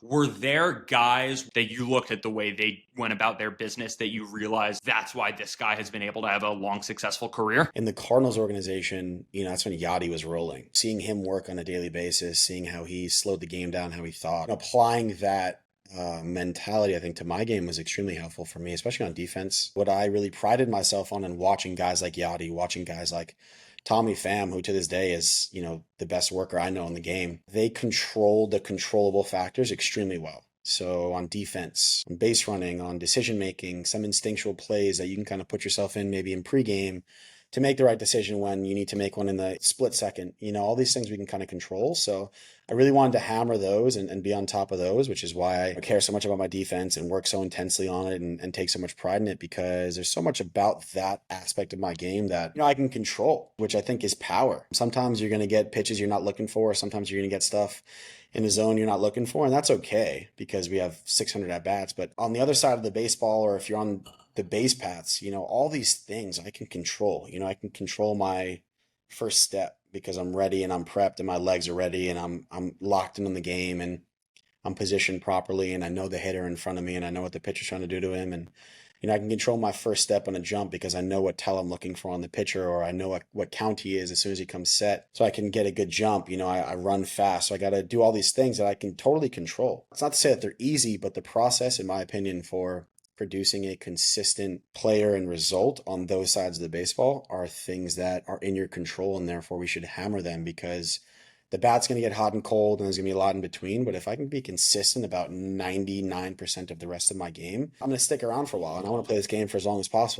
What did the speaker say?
Were there guys that you looked at the way they went about their business that you realized that's why this guy has been able to have a long, successful career? In the Cardinals organization, that's when Yadi was rolling. Seeing him work on a daily basis, seeing how he slowed the game down, how he thought, applying that mentality, I think, to my game was extremely helpful for me, especially on defense. What I really prided myself on in watching guys like Yadi, watching guys like Tommy Pham, who to this day is, the best worker I know in the game, they control the controllable factors extremely well. So on defense, on base running, on decision making, some instinctual plays that you can kind of put yourself in maybe in pregame to make the right decision when you need to make one in the split second. All these things we can kind of control. So I really wanted to hammer those and be on top of those, which is why I care so much about my defense and work so intensely on it and take so much pride in it, because there's so much about that aspect of my game that, I can control, which I think is power. Sometimes you're going to get pitches you're not looking for. Sometimes you're going to get stuff in the zone you're not looking for, and that's okay because we have 600 at bats. But on the other side of the baseball, or if you're on the base paths, all these things I can control. I can control my first step because I'm ready and I'm prepped and my legs are ready and I'm locked in on the game and I'm positioned properly and I know the hitter in front of me and I know what the pitcher's trying to do to him. And I can control my first step on a jump because I know what tell I'm looking for on the pitcher, or I know what count he is as soon as he comes set, so I can get a good jump. I run fast, so I got to do all these things that I can totally control. It's not to say that they're easy, but the process, in my opinion, for producing a consistent player and result on those sides of the baseball are things that are in your control, and therefore we should hammer them, because the bat's going to get hot and cold and there's going to be a lot in between. But if I can be consistent about 99% of the rest of my game, I'm going to stick around for a while and I want to play this game for as long as possible.